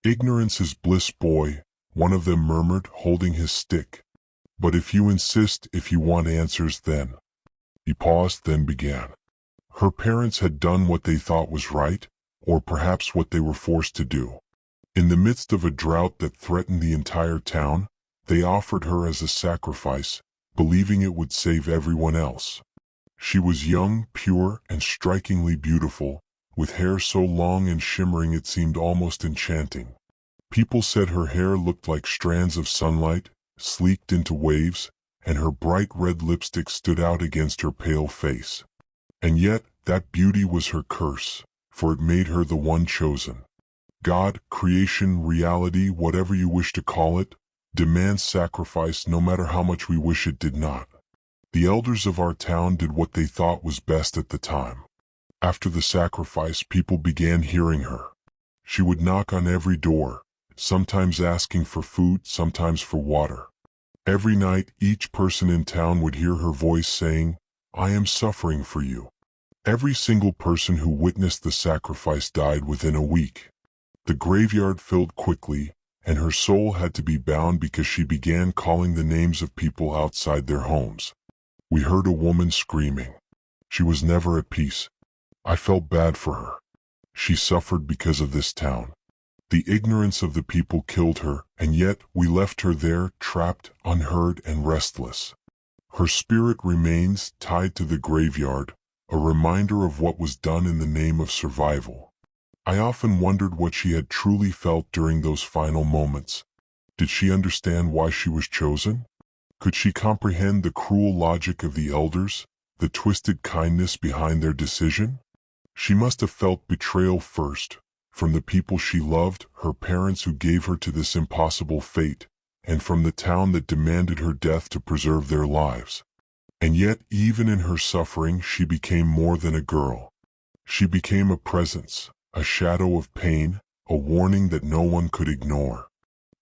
"Ignorance is bliss, boy," one of them murmured, holding his stick. "But if you insist, if you want answers, then—" He paused, then began. Her parents had done what they thought was right, or perhaps what they were forced to do. In the midst of a drought that threatened the entire town, they offered her as a sacrifice, believing it would save everyone else. She was young, pure, and strikingly beautiful, with hair so long and shimmering it seemed almost enchanting. People said her hair looked like strands of sunlight, sleeked into waves, and her bright red lipstick stood out against her pale face. And yet, that beauty was her curse, for it made her the one chosen. God, creation, reality, whatever you wish to call it, demands sacrifice no matter how much we wish it did not. The elders of our town did what they thought was best at the time. After the sacrifice, people began hearing her. She would knock on every door, sometimes asking for food, sometimes for water. Every night, each person in town would hear her voice saying, "I am suffering for you." Every single person who witnessed the sacrifice died within a week. The graveyard filled quickly, and her soul had to be bound because she began calling the names of people outside their homes. We heard a woman screaming. She was never at peace. I felt bad for her. She suffered because of this town. The ignorance of the people killed her, and yet we left her there, trapped, unheard, and restless. Her spirit remains tied to the graveyard, a reminder of what was done in the name of survival. I often wondered what she had truly felt during those final moments. Did she understand why she was chosen? Could she comprehend the cruel logic of the elders, the twisted kindness behind their decision? She must have felt betrayal first, from the people she loved, her parents who gave her to this impossible fate, and from the town that demanded her death to preserve their lives. And yet, even in her suffering, she became more than a girl. She became a presence, a shadow of pain, a warning that no one could ignore.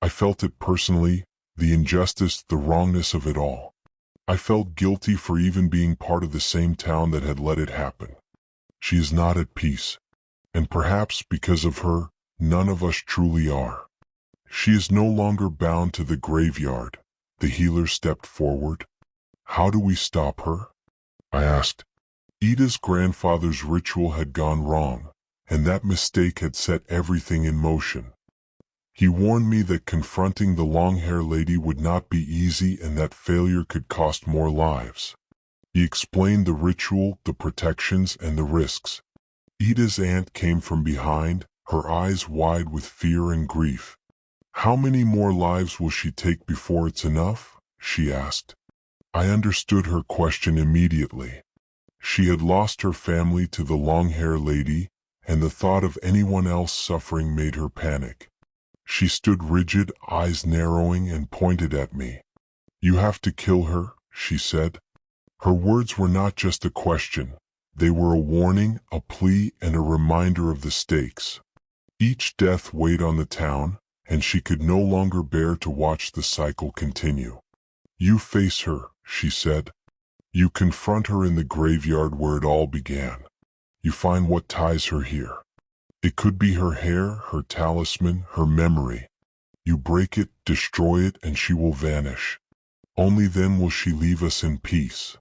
I felt it personally, the injustice, the wrongness of it all. I felt guilty for even being part of the same town that had let it happen. She is not at peace, and perhaps because of her, none of us truly are. She is no longer bound to the graveyard. The healer stepped forward. How do we stop her? I asked. Ida's grandfather's ritual had gone wrong, and that mistake had set everything in motion. He warned me that confronting the long-haired lady would not be easy and that failure could cost more lives. He explained the ritual, the protections, and the risks. Ida's aunt came from behind, her eyes wide with fear and grief. "How many more lives will she take before it's enough?" she asked. I understood her question immediately. She had lost her family to the long-haired lady, and the thought of anyone else suffering made her panic. She stood rigid, eyes narrowing, and pointed at me. "You have to kill her," she said. Her words were not just a question. They were a warning, a plea, and a reminder of the stakes. Each death weighed on the town, and she could no longer bear to watch the cycle continue. "You face her," she said. "You confront her in the graveyard where it all began. You find what ties her here. It could be her hair, her talisman, her memory. You break it, destroy it, and she will vanish. Only then will she leave us in peace."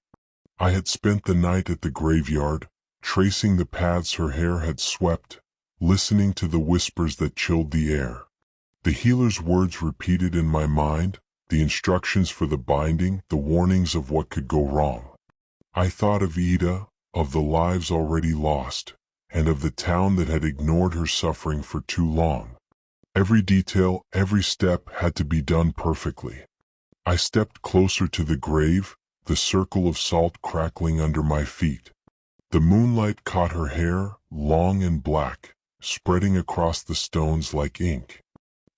I had spent the night at the graveyard, tracing the paths her hair had swept, listening to the whispers that chilled the air. The healer's words repeated in my mind, the instructions for the binding, the warnings of what could go wrong. I thought of Ida, of the lives already lost, and of the town that had ignored her suffering for too long. Every detail, every step had to be done perfectly. I stepped closer to the grave, the circle of salt crackling under my feet. The moonlight caught her hair, long and black, spreading across the stones like ink.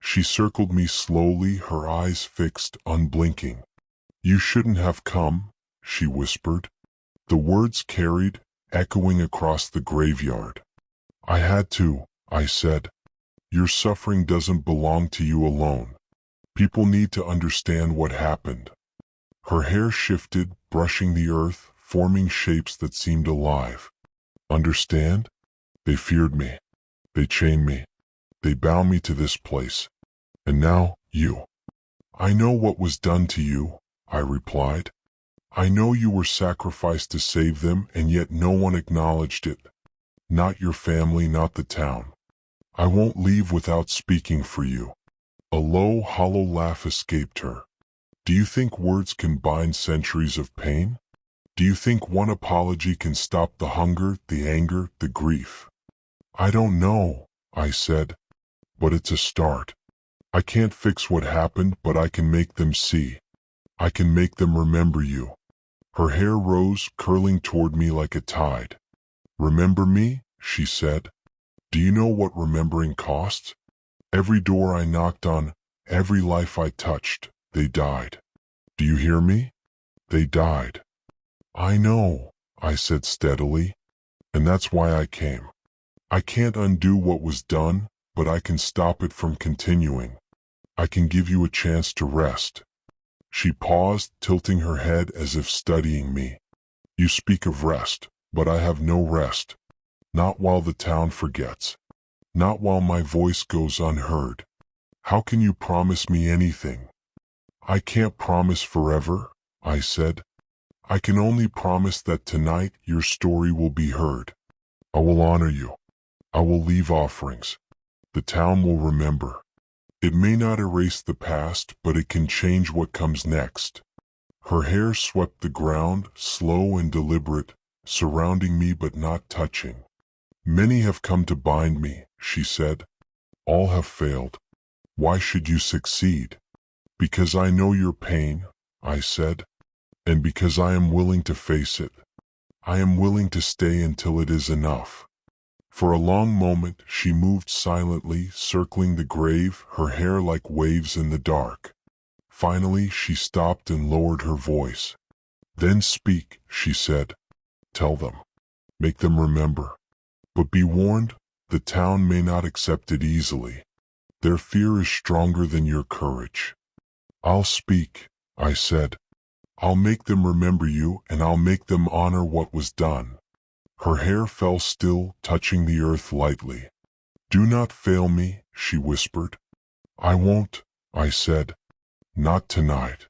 She circled me slowly, her eyes fixed, unblinking. "You shouldn't have come," she whispered. The words carried, echoing across the graveyard. "I had to," I said. "Your suffering doesn't belong to you alone. People need to understand what happened." Her hair shifted, brushing the earth, forming shapes that seemed alive. "Understand? They feared me. They chained me. They bound me to this place. And now, you. I know what was done to you, I replied. I know you were sacrificed to save them, and yet no one acknowledged it. Not your family, not the town. I won't leave without speaking for you. A low, hollow laugh escaped her. Do you think words can bind centuries of pain? Do you think one apology can stop the hunger, the anger, the grief? I don't know, I said, but it's a start. I can't fix what happened, but I can make them see. I can make them remember you. Her hair rose, curling toward me like a tide. Remember me? She said. Do you know what remembering costs? Every door I knocked on, every life I touched, they died. Do you hear me? They died. I know, I said steadily, and that's why I came. I can't undo what was done, but I can stop it from continuing. I can give you a chance to rest. She paused, tilting her head as if studying me. You speak of rest, but I have no rest. Not while the town forgets. Not while my voice goes unheard. How can you promise me anything? I can't promise forever, I said. I can only promise that tonight your story will be heard. I will honor you. I will leave offerings. The town will remember. It may not erase the past, but it can change what comes next. Her hair swept the ground, slow and deliberate, surrounding me but not touching. Many have come to bind me, she said. All have failed. Why should you succeed? Because I know your pain, I said, and because I am willing to face it. I am willing to stay until it is enough. For a long moment she moved silently, circling the grave, her hair like waves in the dark. Finally she stopped and lowered her voice. Then speak, she said. Tell them. Make them remember. But be warned, the town may not accept it easily. Their fear is stronger than your courage. I'll speak, I said. I'll make them remember you, and I'll make them honor what was done. Her hair fell still, touching the earth lightly. Do not fail me, she whispered. I won't, I said. Not tonight.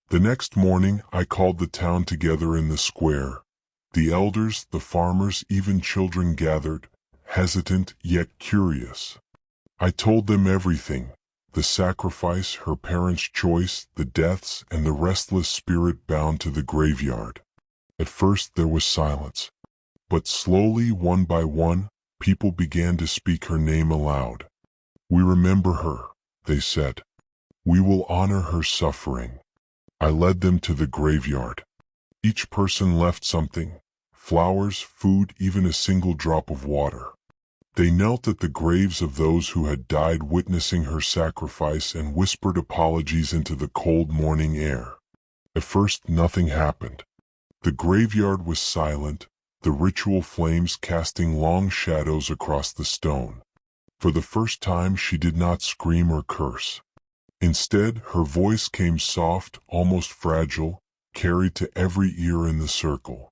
The next morning I called the town together in the square. The elders, the farmers, even children gathered, hesitant yet curious. I told them everything, the sacrifice, her parents' choice, the deaths, and the restless spirit bound to the graveyard. At first there was silence. But slowly, one by one, people began to speak her name aloud. We remember her, they said. We will honor her suffering. I led them to the graveyard. Each person left something, flowers, food, even a single drop of water. They knelt at the graves of those who had died witnessing her sacrifice and whispered apologies into the cold morning air. At first nothing happened. The graveyard was silent, the ritual flames casting long shadows across the stone. For the first time she did not scream or curse. Instead, her voice came soft, almost fragile, carried to every ear in the circle.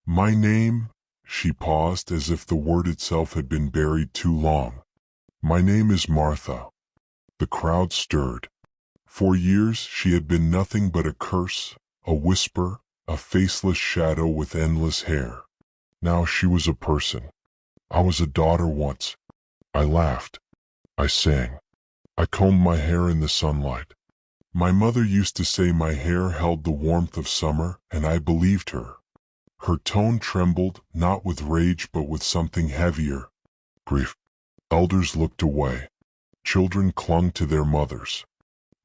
My name, she paused as if the word itself had been buried too long. My name is Martha. The crowd stirred. For years she had been nothing but a curse, a whisper, a faceless shadow with endless hair. Now she was a person. I was a daughter once. I laughed. I sang. I combed my hair in the sunlight. My mother used to say my hair held the warmth of summer, and I believed her. Her tone trembled, not with rage but with something heavier. Grief. Elders looked away. Children clung to their mothers.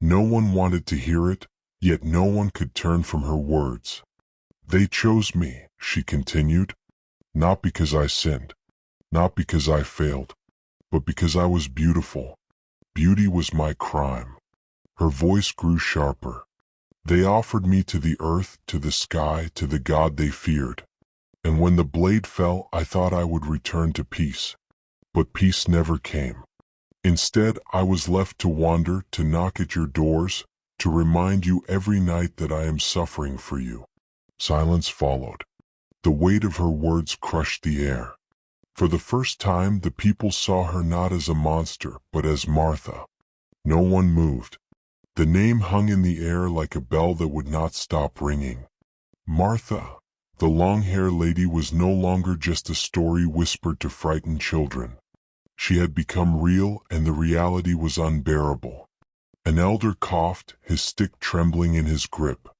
No one wanted to hear it, yet no one could turn from her words. They chose me, she continued, not because I sinned, not because I failed, but because I was beautiful. Beauty was my crime. Her voice grew sharper. They offered me to the earth, to the sky, to the God they feared. And when the blade fell, I thought I would return to peace. But peace never came. Instead, I was left to wander, to knock at your doors, to remind you every night that I am suffering for you. Silence followed. The weight of her words crushed the air. For the first time, the people saw her not as a monster, but as Martha. No one moved. The name hung in the air like a bell that would not stop ringing. Martha, the long-haired lady, was no longer just a story whispered to frighten children. She had become real, and the reality was unbearable. An elder coughed, his stick trembling in his grip.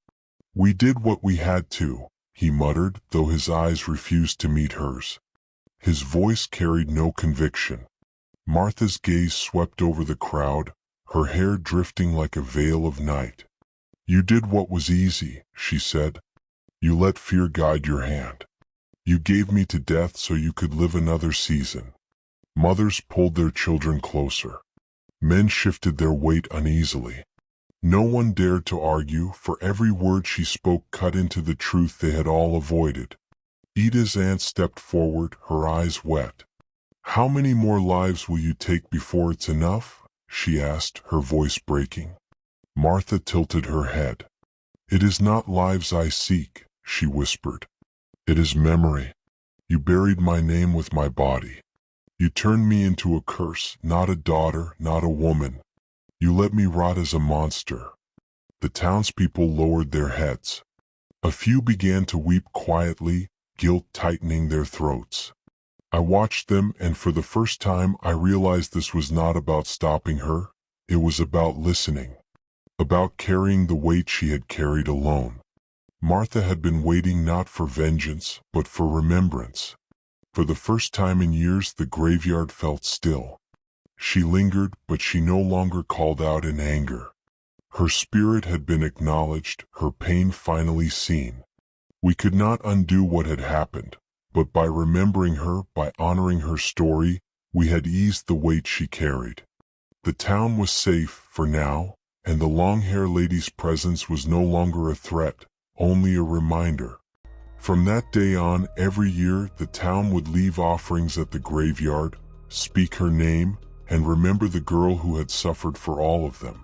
"We did what we had to," he muttered, though his eyes refused to meet hers. His voice carried no conviction. Martha's gaze swept over the crowd, her hair drifting like a veil of night. "You did what was easy," she said. "You let fear guide your hand. You gave me to death so you could live another season." Mothers pulled their children closer. Men shifted their weight uneasily. No one dared to argue, for every word she spoke cut into the truth they had all avoided. Ida's aunt stepped forward, her eyes wet. "How many more lives will you take before it's enough?" she asked, her voice breaking. Martha tilted her head. "It is not lives I seek," she whispered. "It is memory. You buried my name with my body. You turned me into a curse, not a daughter, not a woman. You let me rot as a monster." The townspeople lowered their heads. A few began to weep quietly, guilt tightening their throats. I watched them, and for the first time I realized this was not about stopping her. It was about listening. About carrying the weight she had carried alone. Martha had been waiting not for vengeance, but for remembrance. For the first time in years the graveyard felt still. She lingered, but she no longer called out in anger. Her spirit had been acknowledged, her pain finally seen. We could not undo what had happened, but by remembering her, by honoring her story, we had eased the weight she carried. The town was safe, for now, and the long-haired lady's presence was no longer a threat, only a reminder. From that day on, every year, the town would leave offerings at the graveyard, speak her name, and remember the girl who had suffered for all of them.